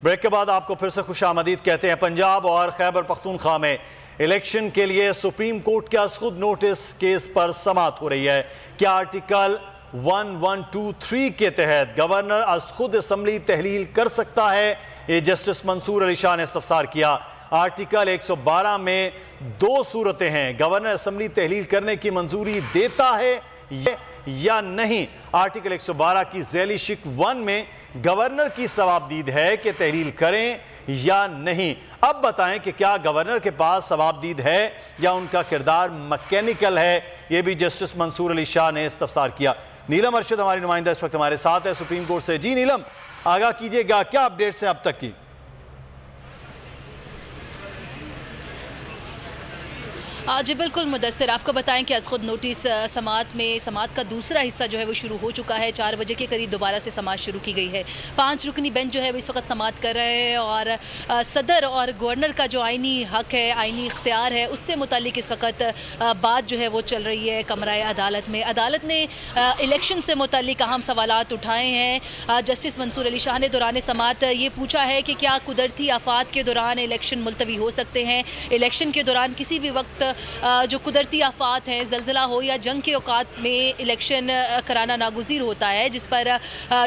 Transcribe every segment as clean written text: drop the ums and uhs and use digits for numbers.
Break के बाद आपको फिर से खुशामदीद कहते हैं। पंजाब और खैबर पख्तूनख्वा में इलेक्शन के लिए सुप्रीम कोर्ट के असखुद नोटिस केस पर समाअत हो रही है। क्या आर्टिकल 1123 के तहत गवर्नर असखुद असम्बली तहलील कर सकता है? ये जस्टिस मंसूर अली शाह ने इस्तफसार किया। आर्टिकल 112 में दो सूरतें हैं, गवर्नर असम्बली तहलील करने की मंजूरी देता है या नहीं। आर्टिकल 112 की झैली शिक 1 में गवर्नर की सवाबदीद है कि तहलील करें या नहीं। अब बताएं कि क्या गवर्नर के पास सवाबदीद है या उनका किरदार मैकेनिकल है? यह भी जस्टिस मंसूर अली शाह ने इस्तफसार किया। नीलम अरशद हमारी नुमाइंदा इस वक्त हमारे साथ है सुप्रीम कोर्ट से। जी नीलम, आगाह कीजिएगा, क्या अपडेट्स हैं अब तक की? जी बिल्कुल मुदस्सिर, आपको बताएं कि असखुद नोटिस समाअत का दूसरा हिस्सा जो है वो शुरू हो चुका है। 4 बजे के करीब दोबारा से समाअत शुरू की गई है। 5 रुकनी बेंच जो है वो इस वक्त समाअत कर रहे हैं और सदर और गवर्नर का जो आइनी हक है, आइनी इख्तियार है, उससे मुतालिक इस वक्त बात जो है वो चल रही है कमरा अदालत में। अदालत ने इलेक्शन से मुतालिक अहम सवालात उठाए हैं। जस्टिस मंसूर अली शाह ने दौरान समाअत ये पूछा है कि क्या कुदरती आफात के दौरान इलेक्शन मुलतवी हो सकते हैं? इलेक्शन के दौरान किसी भी वक्त जो कुदरती आफात हैं, जलजला हो या जंग के औकात में इलेक्शन कराना नागुज़ीर होता है, जिस पर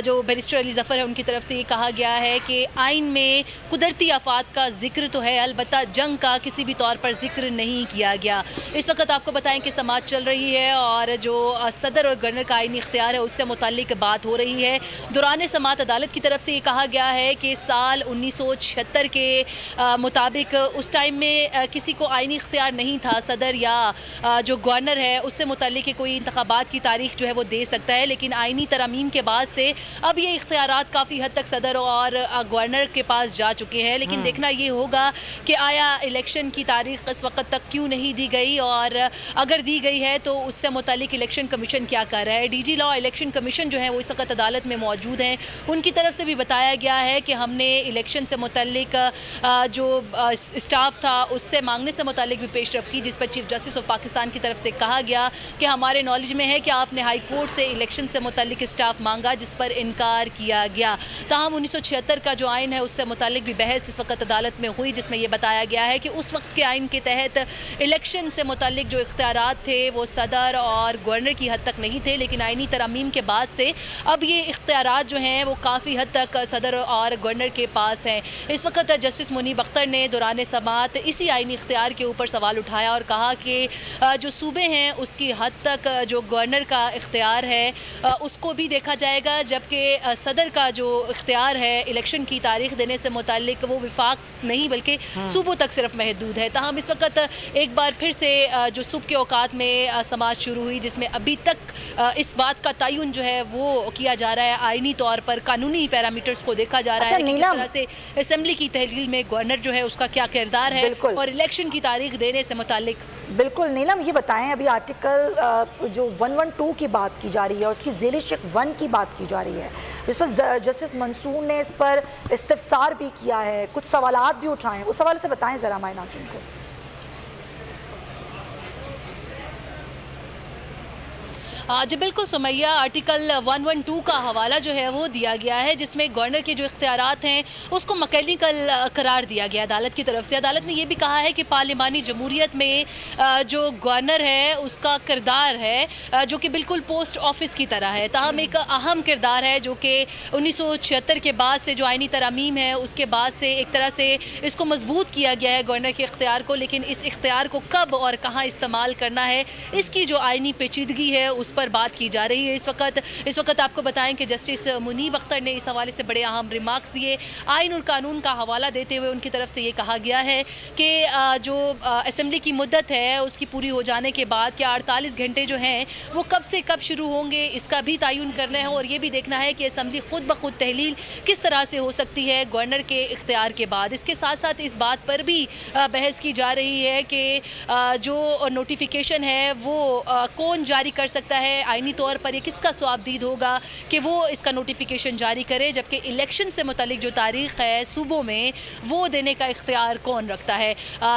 जो बैरिस्टर अली ज़फ़र है उनकी तरफ से ये कहा गया है कि आइन में कुदरती आफात का जिक्र तो है, अलबत्ता जंग का किसी भी तौर पर जिक्र नहीं किया गया। इस वक्त आपको बताएं कि समाअत चल रही है और जो सदर और गवर्नर का आइनी इख्तियार है उससे मुताल्लिक बात हो रही है। दौरान समाअत अदालत की तरफ से ये कहा गया है कि साल 1976 के मुताबिक उस टाइम में किसी को आइनी इख्तियार नहीं था, सदर या जो गवर्नर है उससे मुताल्लिक कोई इंतखाबात की तारीख जो है वो दे सकता है, लेकिन आइनी तरमीम के बाद से अब ये इख्तियारात काफ़ी हद तक सदर और गवर्नर के पास जा चुके हैं। लेकिन देखना ये होगा कि आया इलेक्शन की तारीख इस वक्त तक क्यों नहीं दी गई, और अगर दी गई है तो उससे मुताल्लिक इलेक्शन कमीशन क्या कर रहा है। DG लॉ इलेक्शन कमीशन जो है वो इस वक्त अदालत में मौजूद हैं। उनकी तरफ से भी बताया गया है कि हमने इलेक्शन से मुताल्लिक जो स्टाफ था उससे मांगने से मुताल्लिक भी पेशरफ की, जिस पर चीफ जस्टिस ऑफ पाकिस्तान की तरफ से कहा गया कि हमारे नॉलेज में है कि आपने हाई कोर्ट से इलेक्शन से मुताल्लिक स्टाफ मांगा, जिस पर इनकार किया गया। ताहम 1976 का जो आइन है उससे मुताल्लिक भी बहस इस वक्त अदालत में हुई, जिसमें यह बताया गया है कि उस वक्त के आइन के तहत इलेक्शन से मुताल्लिक जो इख्तियारात थे वो सदर और गवर्नर की हद तक नहीं थे, लेकिन आइनी तरमीम के बाद से अब ये इख्तियारात जो हैं वो काफ़ी हद तक सदर और गवर्नर के पास हैं। इस वक्त जस्टिस मुनीब अख्तर ने दौरान समाअत इसी आइनी इख्तियार के ऊपर सवाल उठाया और कहा कि जो सूबे हैं उसकी हद तक जो गवर्नर का इख्तियार है उसको भी देखा जाएगा, जबकि सदर का जो इख्तियार है इलेक्शन की तारीख देने से मुताल्लिक वो विफाक नहीं बल्कि सूबों तक सिर्फ महदूद है। ताहम इस वक्त एक बार फिर से जो सूब के औकात में समाअत शुरू हुई, जिसमें अभी तक इस बात का तयन जो है वो किया जा रहा है, आइनी तौर पर कानूनी पैरामीटर्स को देखा जा रहा है कि किस तरह से असेंबली की तहलील में गवर्नर जो है उसका क्या किरदार है और इलेक्शन की तारीख देने से मुताल्लिक। बिल्कुल नीलम, ये बताएं, अभी आर्टिकल जो 112 की बात की जा रही है उसकी झैली शिक 1 की बात की जा रही है, जिस पर जस्टिस मंसूर ने इस पर इस्तफसार भी किया है, कुछ सवालात भी उठाए हैं, उस हवाले से बताएं ज़रा हमारे नाज़रीन को। जी बिल्कुल सुमैया, आर्टिकल 112 का हवाला जो है वो दिया गया है, जिसमें गवर्नर के जो इख्तियारात हैं उसको मैकेनिकल करार दिया गया अदालत की तरफ से। अदालत ने यह भी कहा है कि पार्लिमानी जमहूरियत में जो गवर्नर है उसका किरदार है जो कि बिल्कुल पोस्ट ऑफिस की तरह है। ताहम एक अहम किरदार है जो कि 1976 के बाद से जो आइनी तरमीम है उसके बाद से एक तरह से इसको मजबूत किया गया है गवर्नर के इख्तियार को, लेकिन इस इख्तियार को कब और कहाँ इस्तेमाल करना है इसकी जो आइनी पेचीदगी है उस पर बात की जा रही है। इस वक्त आपको बताएं कि जस्टिस मुनीब अख्तर ने इस हवाले से बड़े अहम रिमार्क्स दिए। आइन और कानून का हवाला देते हुए उनकी तरफ से ये कहा गया है कि जो असेंबली की मुद्दत है उसकी पूरी हो जाने के बाद क्या 48 घंटे जो हैं वो कब से कब शुरू होंगे इसका भी तयन करना है, और ये भी देखना है कि असेंबली खुद ब खुद तहलील किस तरह से हो सकती है गवर्नर के इख्तियार के बाद। इसके साथ साथ इस बात पर भी बहस की जा रही है कि जो नोटिफिकेशन है वो कौन जारी कर सकता है, है आईनी तौर पर ये किसका स्वाबदीद होगा कि वो इसका नोटिफिकेशन जारी करे, जबकि इलेक्शन से मुतालिक जो तारीख है सूबों में वो देने का इख्तियार कौन रखता है।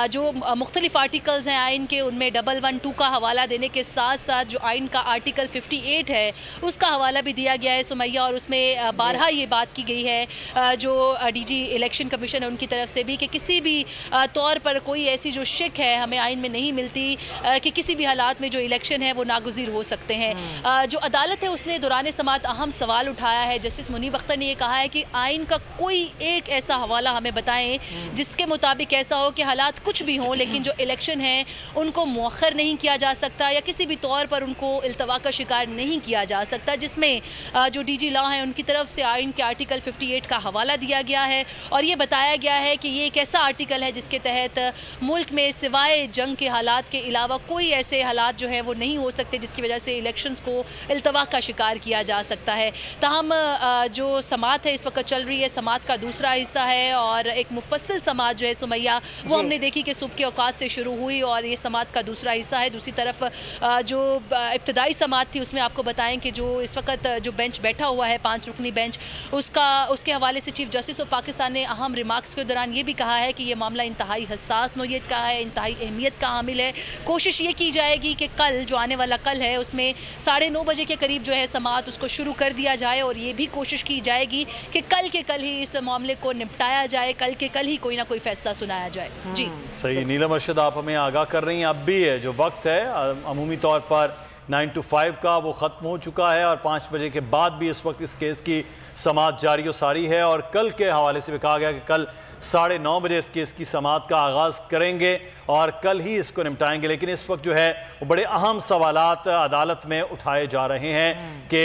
जो मुख्तलिफ आर्टिकल्स हैं आइन के उनमें 112 का हवाला देने के साथ साथ जो आइन का आर्टिकल 58 है उसका हवाला भी दिया गया है सुमैया, और उसमें बारहा ये बात की गई है जो डीजी इलेक्शन कमीशन है उनकी तरफ से भी कि किसी भी तौर पर कोई ऐसी जो शिक है हमें आइन में नहीं मिलती कि किसी भी हालात में जो इलेक्शन है वो नागुज़ीर हो सकते हैं। जो अदालत है उसने दौरान समात अहम सवाल उठाया है। जस्टिस मुनीब अख्तर ने यह कहा है कि आइन का कोई एक ऐसा हवाला हमें बताएं जिसके मुताबिक ऐसा हो कि हालात कुछ भी हों लेकिन जो इलेक्शन है उनको मौखर नहीं किया जा सकता या किसी भी तौर पर उनको इल्तवा का शिकार नहीं किया जा सकता, जिसमें जो डीजी लॉ हैं उनकी तरफ से आइन के आर्टिकल 58 का हवाला दिया गया है और ये बताया गया है कि ये एक ऐसा आर्टिकल है जिसके तहत मुल्क में सिवाय जंग के हालात के अलावा कोई ऐसे हालात जो है वो नहीं हो सकते जिसकी वजह से इलेक्शंस को इल्तवा का शिकार किया जा सकता है। ताहम जो समात है इस वक्त चल रही है, समात का दूसरा हिस्सा है और एक मुफस्सिल समात जो है सुमैया वो हमने देखी कि सुबह के औकात से शुरू हुई और ये समात का दूसरा हिस्सा है। दूसरी तरफ जो इब्तदाई समात थी उसमें आपको बताएं कि जो इस वक्त जो बेंच बैठा हुआ है 5 रुकनी बेंच उसके हवाले से चीफ जस्टिस ऑफ पाकिस्तान ने अहम रिमार्क्स के दौरान ये भी कहा है कि ये मामला इंतहाई हसास नौयत का है, इंतहाई अहमियत का हामिल है। कोशिश ये की जाएगी कि कल जो आने वाला कल है उसमें 9:30 बजे के करीब जो है समात उसको शुरू कर दिया जाए और ये भी कोशिश की जाएगी कि कल के कल ही इस मामले को निपटाया जाए, कल के कल ही कोई ना कोई फैसला सुनाया जाए। जी सही नीलम अरशद, आप हमें आगाह कर रही हैं। अब भी है जो वक्त है अमूमी तौर पर 9 to 5 का वो ख़त्म हो चुका है और 5 बजे के बाद भी इस वक्त इस केस की समात जारी व सारी है और कल के हवाले से भी कहा गया कि कल 9:30 बजे इस केस की समात का आगाज़ करेंगे और कल ही इसको निपटाएंगे। लेकिन इस वक्त जो है वो बड़े अहम सवालात अदालत में उठाए जा रहे हैं कि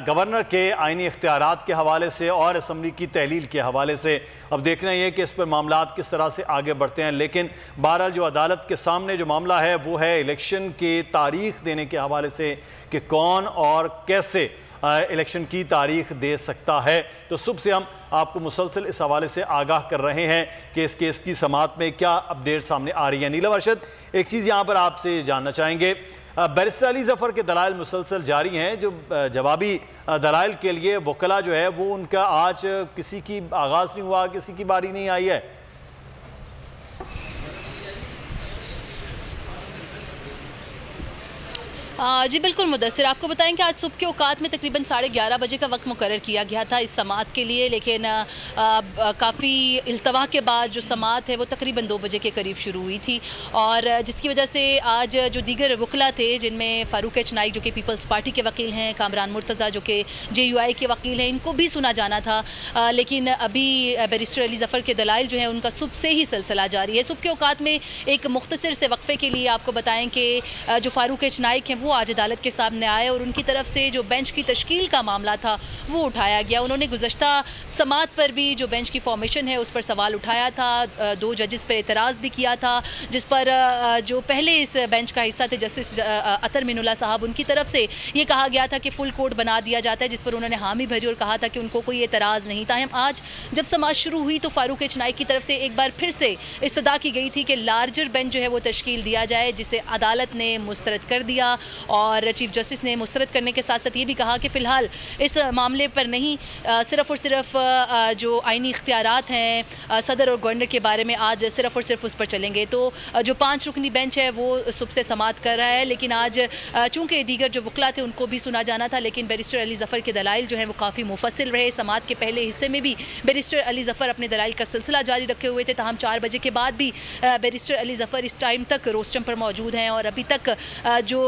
गवर्नर के आइनी इख्तियारात के हवाले से और असम्बली की तहलील के हवाले से। अब देखना ये कि इस पर मामलात किस तरह से आगे बढ़ते हैं। लेकिन बहरहाल जो अदालत के सामने जो मामला है वो है इलेक्शन की तारीख देने के हवाले से कि कौन और कैसे इलेक्शन की तारीख दे सकता है। तो सुबह से हम आपको मुसलसल इस हवाले से आगाह कर रहे हैं कि इस केस की समात में क्या अपडेट सामने आ रही है। नीलम अरशद, एक चीज़ यहाँ पर आपसे जानना चाहेंगे, बैरिस्टर अली ज़फ़र के दलाइल मुसलसल जारी हैं, जो जवाबी दलाइल के लिए वकला जो है वो उनका आज किसी की आगाज़ नहीं हुआ, किसी की बारी नहीं आई है। जी बिल्कुल मुदस्सिर, आपको बताएं कि आज सुबह के औकात में तकरीबन 11:30 बजे का वक्त मुकर्रर किया गया था इस समात के लिए, लेकिन काफ़ी इल्तवा के बाद जो समात है वो तकरीबन 2 बजे के करीब शुरू हुई थी और जिसकी वजह से आज जो दीगर वकला थे जिनमें फ़ारूक एच नाइक जो कि पीपल्स पार्टी के वकील हैं, कामरान मुर्तज़ा जो कि JUI के वकील हैं, इनको भी सुना जाना था। लेकिन अभी बैरिस्टर अली ज़फ़र के दलाइल जो है उनका सुबह से ही सिलसिला जारी है। सुबह के औकात में एक मुख्तसर से वक्फे के लिए आपको बताएं कि जो फ़ारूक एच नाइक हैं वो आज अदालत के सामने आए और उनकी तरफ से जो बेंच की तश्कील का मामला था वो उठाया गया। उन्होंने गुज़श्ता समात पर भी जो बेंच की फॉर्मेशन है उस पर सवाल उठाया था, 2 जजेस पर एतराज़ भी किया था, जिस पर जो पहले इस बेंच का हिस्सा थे जस्टिस अतर मीनुल्लाह साहब, उनकी तरफ से ये कहा गया था कि फुल कोर्ट बना दिया जाता है, जिस पर उन्होंने हामी भरी और कहा था कि उनको कोई एतराज़ नहीं था। आज जब समात शुरू हुई तो फ़ारूक एच नाइक की तरफ से एक बार फिर से इस्तदा की गई थी कि लार्जर बेंच जो है वो तश्कील दिया जाए, जिसे अदालत ने मुस्तरद कर दिया और चीफ जस्टिस ने मुस्तरद करने के साथ साथ ये भी कहा कि फ़िलहाल इस मामले पर नहीं, सिर्फ़ और सिर्फ जो आइनी इख्तियारात हैं सदर और गवर्नर के बारे में आज सिर्फ़ और सिर्फ उस पर चलेंगे। तो जो 5 रुकनी बेंच है वो सुबह से समात कर रहा है, लेकिन आज चूँकि दीगर जो वकला थे उनको भी सुना जाना था, लेकिन बैरिस्टर अली ज़फ़र के दलाइल जो हैं वो काफ़ी मुफस्सिल रहे। समात के पहले हिस्से में भी बैरिस्टर अली ज़फ़र अपने दलाइल का सिलसिला जारी रखे हुए थे, ताहम 4 बजे के बाद भी बैरिस्टर अली ज़फ़र इस टाइम तक रोस्टम पर मौजूद हैं और अभी तक जो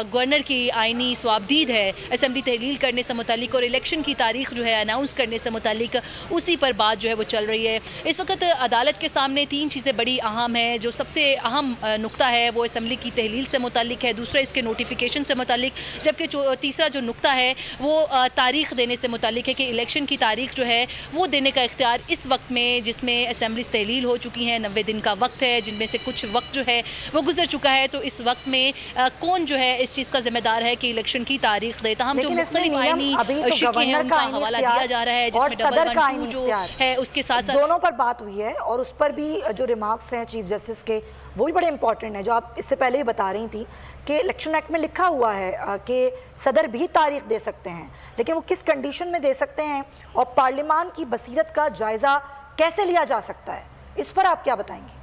गवर्नर की आइनी स्वाबदीद है असम्बली तहलील करने से मुतालिक और इलेक्शन की तारीख जो है अनाउंस करने से मुतालिक उसी पर बात जो है वो चल रही है। इस वक्त अदालत के सामने 3 चीज़ें बड़ी अहम हैं। जो सबसे अहम नुक्ता है वो असम्बली की तहलील से मुतालिक है, दूसरा इसके नोटिफिकेशन से मुतालिक, जबकि तीसरा जो नुक्ता है वो तारीख देने से मुतालिक है कि इलेक्शन की तारीख जो है वो देने का इख्तियार इस वक्त में, जिसमें असम्बली तहलील हो चुकी हैं, 90 दिन का वक्त है, जिनमें से कुछ वक्त जो है वो गुजर चुका है, तो इस वक्त में कौन जो है इस चीज़ का जिम्मेदार है कि इलेक्शन की तारीख दे। तहम जो मुख्तलिफ आईनी शिक्के हैं उनका हवाला दिया जा रहा है, जिसमें डबल 1-2 जो है उसके साथ साथ दोनों पर बात हुई है और उस पर भी जो रिमार्क्स हैं चीफ जस्टिस के वो भी बड़े इंपॉर्टेंट हैं, जो आप इससे पहले ही बता रही थी कि इलेक्शन एक्ट में लिखा हुआ है कि सदर भी तारीख दे सकते हैं, लेकिन वो किस कंडीशन में दे सकते हैं और पार्लियामान की बसीरत का जायज़ा कैसे लिया जा सकता है, इस पर आप क्या बताएंगे?